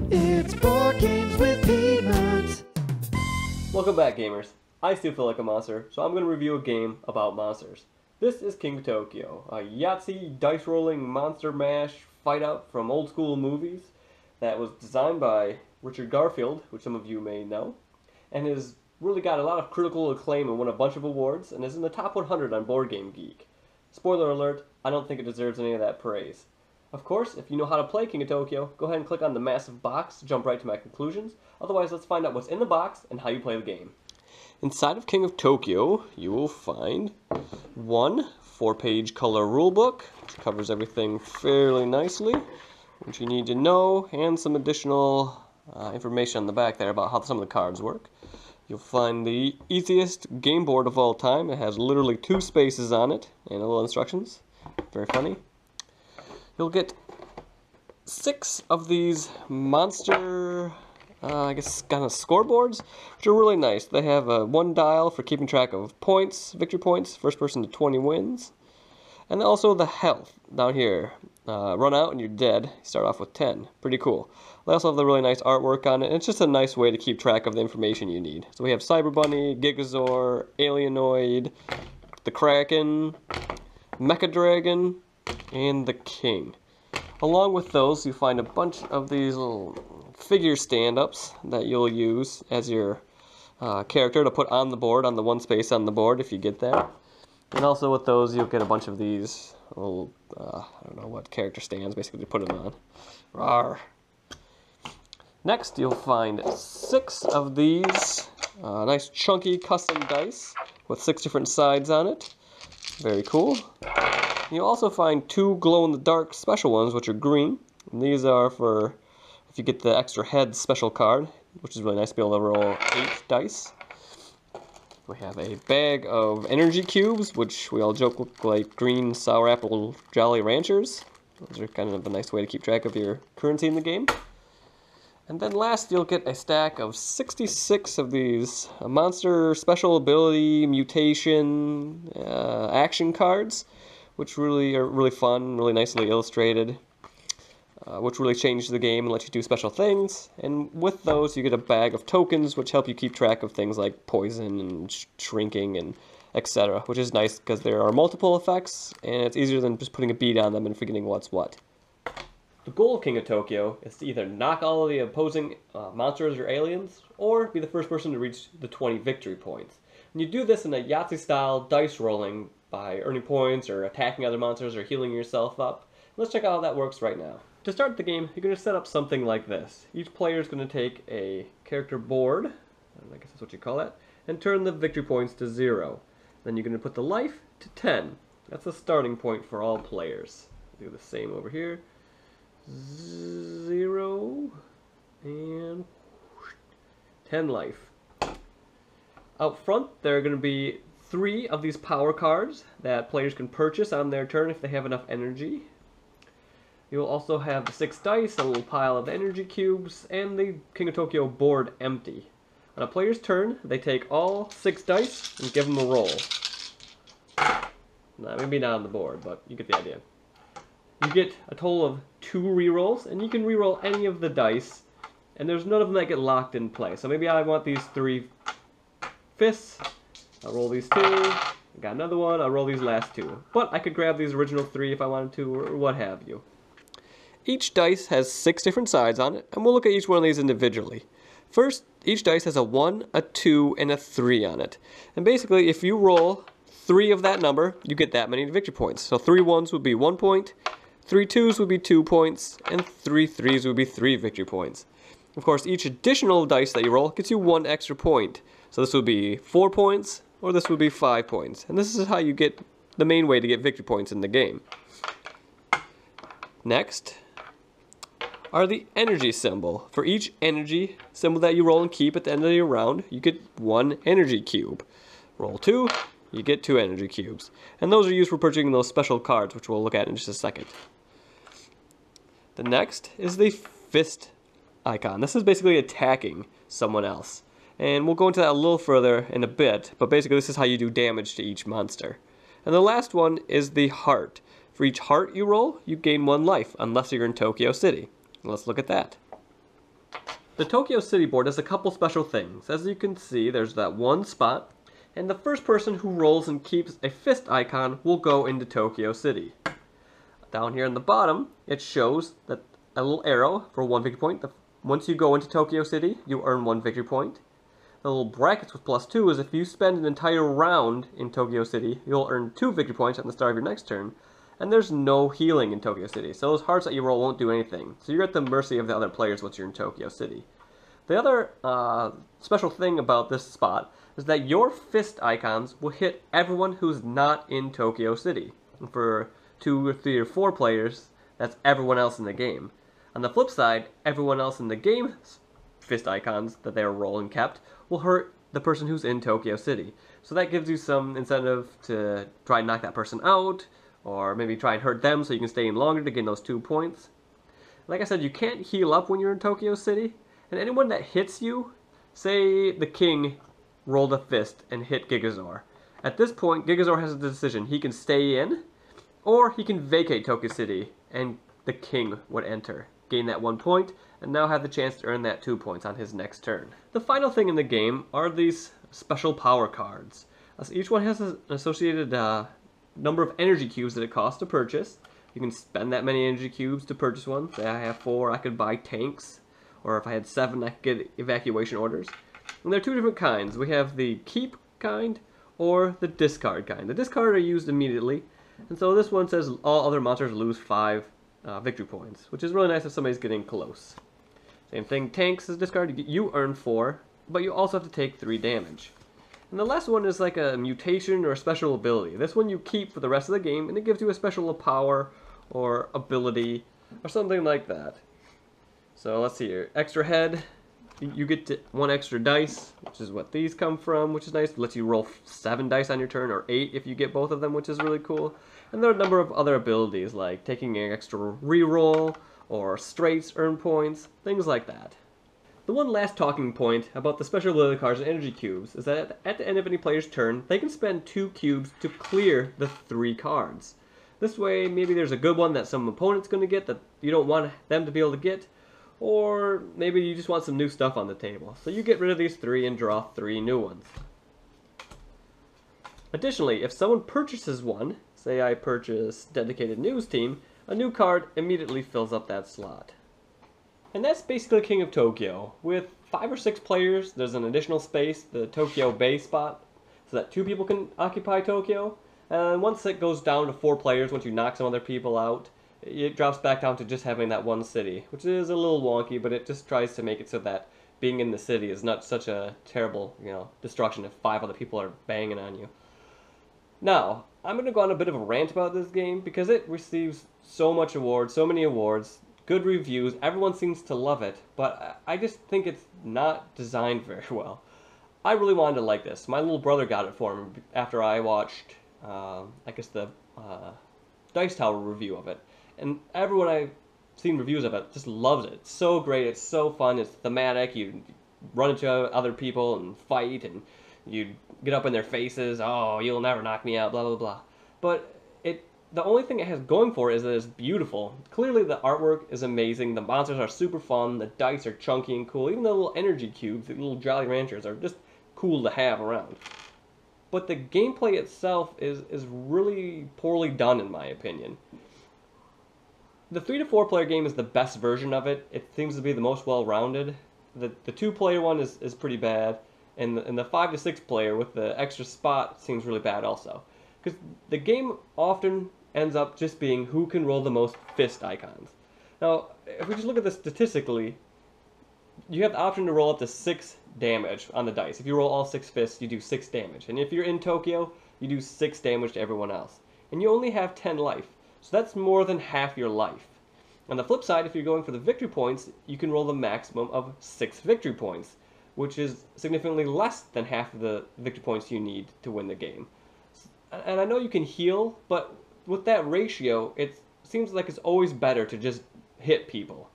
It's Board Games with PeedMont. Welcome back, gamers. I still feel like a monster, so I'm going to review a game about monsters. This is King of Tokyo, a Yahtzee dice-rolling monster mash fight-out from old-school movies that was designed by Richard Garfield, which some of you may know, and has really got a lot of critical acclaim and won a bunch of awards, and is in the top 100 on Board Game Geek. Spoiler alert, I don't think it deserves any of that praise. Of course, if you know how to play King of Tokyo, go ahead and click on the massive box to jump right to my conclusions. Otherwise, let's find out what's in the box and how you play the game. Inside of King of Tokyo, you will find one 4-page color rulebook, which covers everything fairly nicely, what you need to know, and some additional information on the back there about how some of the cards work. You'll find the easiest game board of all time. It has literally 2 spaces on it and a little instructions. Very funny. You'll get 6 of these monster, I guess, kind of scoreboards, which are really nice. They have one dial for keeping track of points, victory points, first person to 20 wins. And also the health down here. Run out and you're dead. You start off with 10. Pretty cool. They also have the really nice artwork on it, and it's just a nice way to keep track of the information you need. So we have Cyber Bunny, Gigazor, Alienoid, the Kraken, Mecha Dragon, and the King. Along with those, you find a bunch of these little figure stand-ups that you'll use as your character to put on the board, on the one space on the board if you get that. And also with those, you'll get a bunch of these little, I don't know what character stands, basically to put them on. Rawr. Next, you'll find 6 of these nice chunky custom dice with 6 different sides on it. Very cool. You'll also find 2 glow-in-the-dark special ones, which are green. And these are for if you get the extra head special card, which is really nice to be able to roll 8 dice. We have a bag of energy cubes, which we all joke look like green sour apple Jolly Ranchers. Those are kind of a nice way to keep track of your currency in the game. And then last, you'll get a stack of 66 of these monster special ability mutation action cards, which really are really fun, really nicely illustrated, which really change the game and let you do special things. And with those, you get a bag of tokens, which help you keep track of things like poison and shrinking and etc., which is nice because there are multiple effects, and it's easier than just putting a bead on them and forgetting what's what. The goal of King of Tokyo is to either knock all of the opposing monsters or aliens, or be the first person to reach the 20 victory points. And you do this in a Yahtzee-style dice rolling by earning points or attacking other monsters or healing yourself up. Let's check out how that works right now. To start the game, you're going to set up something like this. Each player is going to take a character board, I guess that's what you call it, and turn the victory points to 0. Then you're going to put the life to 10. That's the starting point for all players. Do the same over here. 0 and 10 life. Out front, there are going to be 3 of these power cards that players can purchase on their turn if they have enough energy. You'll also have the 6 dice, a little pile of energy cubes, and the King of Tokyo board empty. On a player's turn, they take all 6 dice and give them a roll. Maybe not on the board, but you get the idea. You get a total of 2 rerolls, and you can reroll any of the dice, and there's none of them that get locked in place. So maybe I want these 3 fists, I'll roll these 2, I got another one, I'll roll these last 2. But I could grab these original 3 if I wanted to, or what have you. Each dice has 6 different sides on it, and we'll look at each one of these individually. First, each dice has a 1, a 2, and a 3 on it. And basically, if you roll 3 of that number, you get that many victory points. So 3 1s would be 1 point, 3 2s would be 2 points, and 3 3s would be 3 victory points. Of course, each additional dice that you roll gets you 1 extra point. So this would be 4 points, or this would be 5 points. And this is how you get the main way to get victory points in the game. Next are the energy symbol. For each energy symbol that you roll and keep at the end of your round, you get 1 energy cube. Roll 2, you get 2 energy cubes. And those are used for purchasing those special cards, which we'll look at in just a second. The next is the fist icon. This is basically attacking someone else. And we'll go into that a little further in a bit, but basically this is how you do damage to each monster. And the last one is the heart. For each heart you roll, you gain 1 life, unless you're in Tokyo City. Let's look at that. The Tokyo City board has a couple special things. As you can see, there's that one spot, and the first person who rolls and keeps a fist icon will go into Tokyo City. Down here on the bottom, it shows that a little arrow for 1 victory point. Once you go into Tokyo City, you earn 1 victory point. The little brackets with +2 is if you spend an entire round in Tokyo City, you'll earn 2 victory points at the start of your next turn. And there's no healing in Tokyo City, so those hearts that you roll won't do anything. So you're at the mercy of the other players once you're in Tokyo City. The other special thing about this spot is that your fist icons will hit everyone who's not in Tokyo City. And for 2 or 3 or 4 players, that's everyone else in the game. On the flip side, everyone else in the game's fist icons that they are rolling kept will hurt the person who's in Tokyo City. So that gives you some incentive to try and knock that person out, or maybe try and hurt them so you can stay in longer to gain those 2 points. Like I said, you can't heal up when you're in Tokyo City, and anyone that hits you, say the king rolled a fist and hit Gigazor. At this point, Gigazor has a decision. He can stay in, or he can vacate Tokyo City, and the king would enter, gain that 1 point, and now have the chance to earn that 2 points on his next turn. The final thing in the game are these special power cards. So each one has an associated number of energy cubes that it costs to purchase. You can spend that many energy cubes to purchase one. Say I have 4, I could buy tanks, or if I had 7, I could get evacuation orders. And there are 2 different kinds. We have the keep kind or the discard kind. The discard are used immediately, and so this one says all other monsters lose 5 victory points, which is really nice if somebody's getting close. Same thing, tanks is discard. You earn 4, but you also have to take 3 damage. And the last one is like a mutation or a special ability. This one you keep for the rest of the game, and it gives you a special power or ability or something like that. So let's see here. Extra head, you get 1 extra dice, which is what these come from, which is nice. It lets you roll 7 dice on your turn, or 8 if you get both of them, which is really cool. And there are a number of other abilities, like taking an extra reroll, or straights earn points, things like that. The one last talking point about the special ability cards and energy cubes is that at the end of any player's turn, they can spend 2 cubes to clear the 3 cards. This way, maybe there's a good one that some opponent's going to get that you don't want them to be able to get, or maybe you just want some new stuff on the table. So you get rid of these 3 and draw 3 new ones. Additionally, if someone purchases one, say I purchase Dedicated News Team, a new card immediately fills up that slot. And that's basically King of Tokyo. With 5 or 6 players, there's an additional space, the Tokyo Bay spot, so that 2 people can occupy Tokyo. And once it goes down to 4 players, once you knock some other people out, it drops back down to just having that 1 city, which is a little wonky, but it just tries to make it so that being in the city is not such a terrible, destruction if 5 other people are banging on you. Now, I'm going to go on a bit of a rant about this game because it receives so much awards, so many awards, good reviews, everyone seems to love it, but I just think it's not designed very well. I really wanted to like this. My little brother got it for me after I watched, I guess the Dice Tower review of it. And everyone I've seen reviews of it just loves it. It's so great, it's so fun, it's thematic, you run into other people and fight, and you get up in their faces, oh, you'll never knock me out, blah, blah, blah. But the only thing it has going for it is that it's beautiful. Clearly the artwork is amazing, the monsters are super fun, the dice are chunky and cool, even the little energy cubes, the little Jolly Ranchers are just cool to have around. But the gameplay itself is really poorly done in my opinion. The 3 to 4 player game is the best version of it. It seems to be the most well-rounded. The 2 player one is pretty bad, and the 5 to 6 player with the extra spot seems really bad also. Because the game often ends up just being who can roll the most fist icons. Now, if we just look at this statistically, you have the option to roll up to 6 damage on the dice. If you roll all 6 fists, you do 6 damage. And if you're in Tokyo, you do 6 damage to everyone else. And you only have 10 life. So that's more than half your life. On the flip side, if you're going for the victory points, you can roll the maximum of 6 victory points, which is significantly less than half of the victory points you need to win the game. And I know you can heal, but with that ratio, it seems like it's always better to just hit people.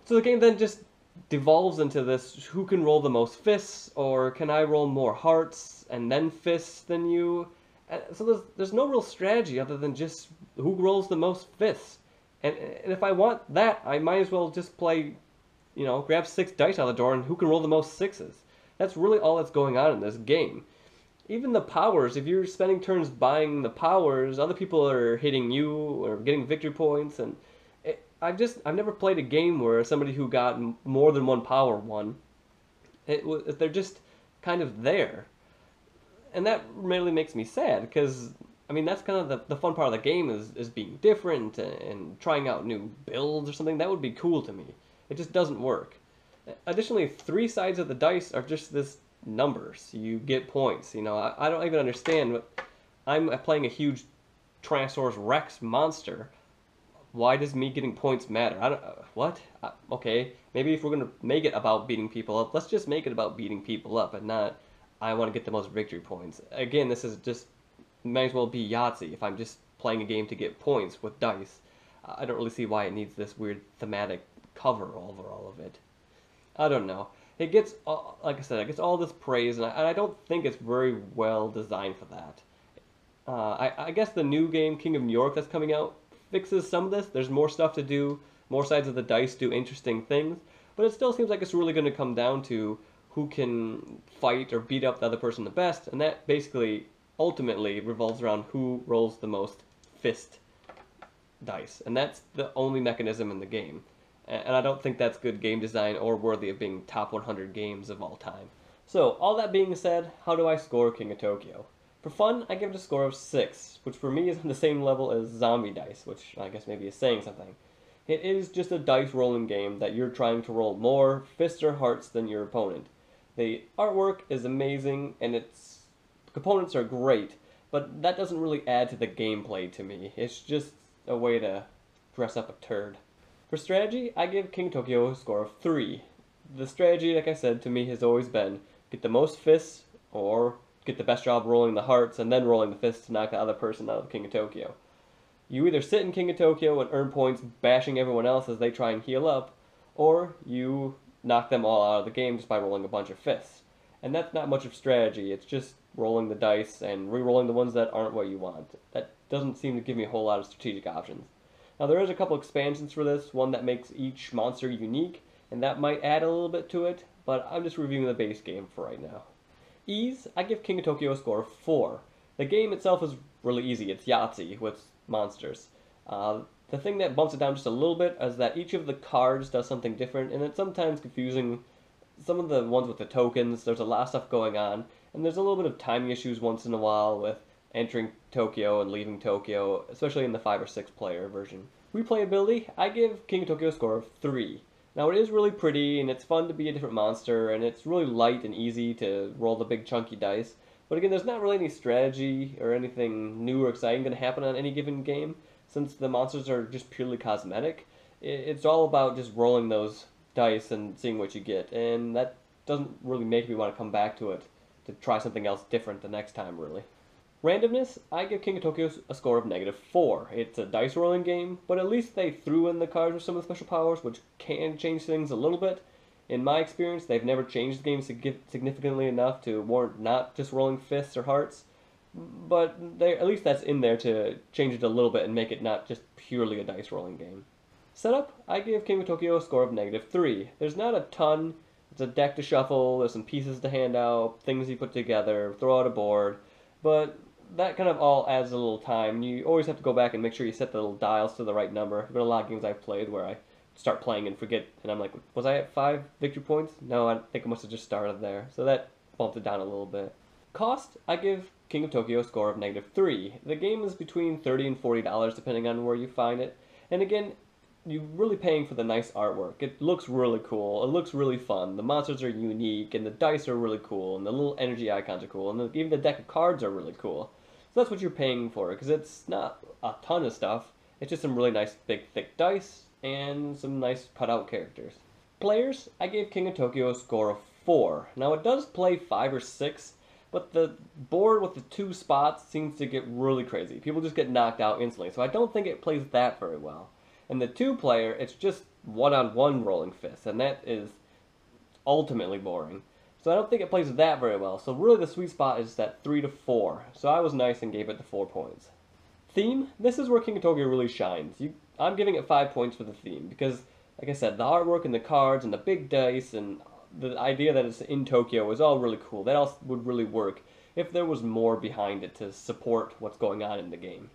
So the game then just devolves into this, who can roll the most fists, or can I roll more hearts and then fists than you? And so there's no real strategy other than just who rolls the most fists. And if I want that, I might as well just play grab 6 dice out of the door and who can roll the most sixes. That's really all that's going on in this game. Even the powers, if you're spending turns buying the powers, other people are hitting you or getting victory points, and I've never played a game where somebody who got more than one power won. They're just kind of there, and that really makes me sad because that's kind of the fun part of the game is being different and trying out new builds or something. That would be cool to me. It just doesn't work. Additionally, 3 sides of the dice are just this numbers. You get points. I don't even understand what I'm playing a huge Tyrannosaurus Rex monster. Why does me getting points matter? I don't. What? Okay, maybe if we're gonna make it about beating people up, let's just make it about beating people up, and not I want to get the most victory points. Again, this is just might as well be Yahtzee if I'm just playing a game to get points with dice. I don't really see why it needs this weird thematic cover over all of it. I don't know. It gets, like I said, it gets all this praise, and I don't think it's very well designed for that. I guess the new game, King of New York, that's coming out, fixes some of this. There's more stuff to do, more sides of the dice do interesting things, but it still seems like it's really going to come down to who can fight or beat up the other person the best, and that basically ultimately revolves around who rolls the most fist dice, and that's the only mechanism in the game. And I don't think that's good game design or worthy of being top 100 games of all time. So, all that being said, how do I score King of Tokyo? For fun, I give it a score of 6, which for me is on the same level as Zombie Dice, which I guess maybe is saying something. It is just a dice rolling game that you're trying to roll more fists or hearts than your opponent. The artwork is amazing, and its components are great, but that doesn't really add to the gameplay to me. It's just a way to dress up a turd. For strategy, I give King Tokyo a score of 3. The strategy, like I said, to me has always been get the most fists, or get the best job rolling the hearts, and then rolling the fists to knock the other person out of King of Tokyo. You either sit in King of Tokyo and earn points bashing everyone else as they try and heal up, or you knock them all out of the game just by rolling a bunch of fists. And that's not much of strategy, it's just rolling the dice and re-rolling the ones that aren't what you want. That doesn't seem to give me a whole lot of strategic options. Now there is a couple expansions for this, one that makes each monster unique, and that might add a little bit to it, but I'm just reviewing the base game for right now. Ease, I give King of Tokyo a score of 4. The game itself is really easy, it's Yahtzee with monsters. The thing that bumps it down just a little bit is that each of the cards does something different, and it's sometimes confusing. Some of the ones with the tokens, there's a lot of stuff going on, and there's a little bit of timing issues once in a while with entering Tokyo and leaving Tokyo, especially in the 5 or 6 player version. Replayability, I give King of Tokyo a score of 3. Now it is really pretty, and it's fun to be a different monster, and it's really light and easy to roll the big chunky dice, but again, there's not really any strategy or anything new or exciting going to happen on any given game, since the monsters are just purely cosmetic. It's all about just rolling those dice and seeing what you get, and that doesn't really make me want to come back to it to try something else different the next time, really. Randomness, I give King of Tokyo a score of -4. It's a dice rolling game, but at least they threw in the cards with some of the special powers, which can change things a little bit. In my experience, they've never changed the game significantly enough to warrant not just rolling fists or hearts, but at least that's in there to change it a little bit and make it not just purely a dice rolling game. Setup, I give King of Tokyo a score of -3. There's not a ton. It's a deck to shuffle, there's some pieces to hand out, things you put together, throw out a board, but that kind of all adds a little time. You always have to go back and make sure you set the little dials to the right number. There's been a lot of games I've played where I start playing and forget, and I'm like, was I at 5 victory points? No, I think I must have just started there. So that bumped it down a little bit. Cost, I give King of Tokyo a score of -3. The game is between $30 and $40 depending on where you find it. And again, you're really paying for the nice artwork. It looks really cool, it looks really fun, the monsters are unique, and the dice are really cool, and the little energy icons are cool, and even the deck of cards are really cool. So that's what you're paying for, because it's not a ton of stuff, it's just some really nice big thick dice, and some nice cut-out characters. Players, I gave King of Tokyo a score of 4. Now it does play 5 or 6, but the board with the 2 spots seems to get really crazy. People just get knocked out instantly, so I don't think it plays that very well. And the 2-player, it's just one-on-one rolling fists, and that is ultimately boring. So I don't think it plays that very well. So really the sweet spot is that 3 to 4. So I was nice and gave it the 4 points. Theme, this is where King of Tokyo really shines. I'm giving it 5 points for the theme, because Like I said, the artwork and the cards and the big dice and the idea that it's in Tokyo is all really cool. That all would really work if there was more behind it to support what's going on in the game.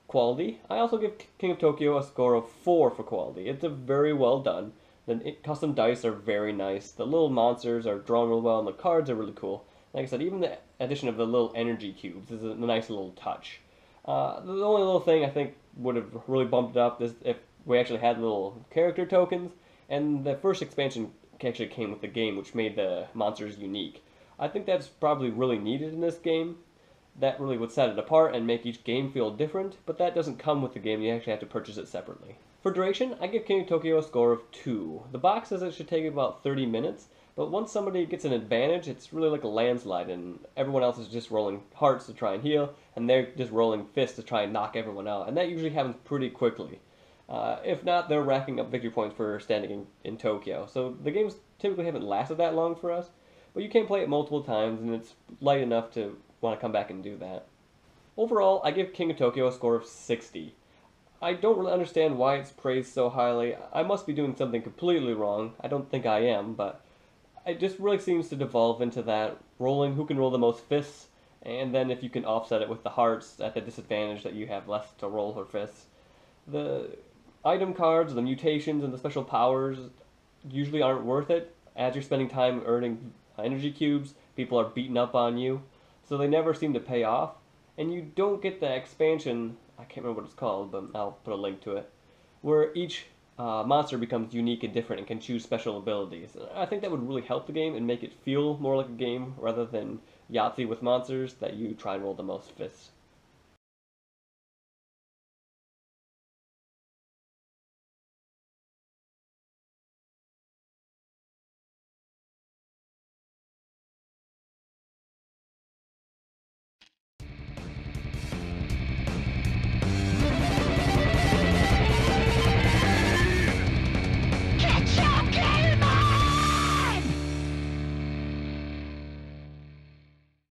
Quality, I also give King of Tokyo a score of 4 for quality. It's a very well done. The custom dice are very nice. The little monsters are drawn real well, and the cards are really cool. Like I said, even the addition of the little energy cubes is a nice little touch. The only little thing I think would have really bumped it up is if we actually had little character tokens, and the first expansion actually came with the game, which made the monsters unique. I think that's probably really needed in this game. That really would set it apart and make each game feel different, but that doesn't come with the game, you actually have to purchase it separately. For duration, I give King of Tokyo a score of 2. The box says it should take about 30 minutes, but once somebody gets an advantage, it's really like a landslide, and everyone else is just rolling hearts to try and heal, and they're just rolling fists to try and knock everyone out, and that usually happens pretty quickly. If not, they're racking up victory points for standing in Tokyo. So the games typically haven't lasted that long for us, but you can play it multiple times, and it's light enough to want to come back and do that. Overall, I give King of Tokyo a score of 60. I don't really understand why it's praised so highly. I must be doing something completely wrong. I don't think I am, but it just really seems to devolve into that rolling who can roll the most fists, and then if you can offset it with the hearts at the disadvantage that you have less to roll for fists. The item cards, the mutations, and the special powers usually aren't worth it. As you're spending time earning energy cubes, people are beating up on you, so they never seem to pay off. And you don't get the expansion, I can't remember what it's called, but I'll put a link to it, where each monster becomes unique and different and can choose special abilities. I think that would really help the game and make it feel more like a game rather than Yahtzee with monsters that you try and roll the most fists.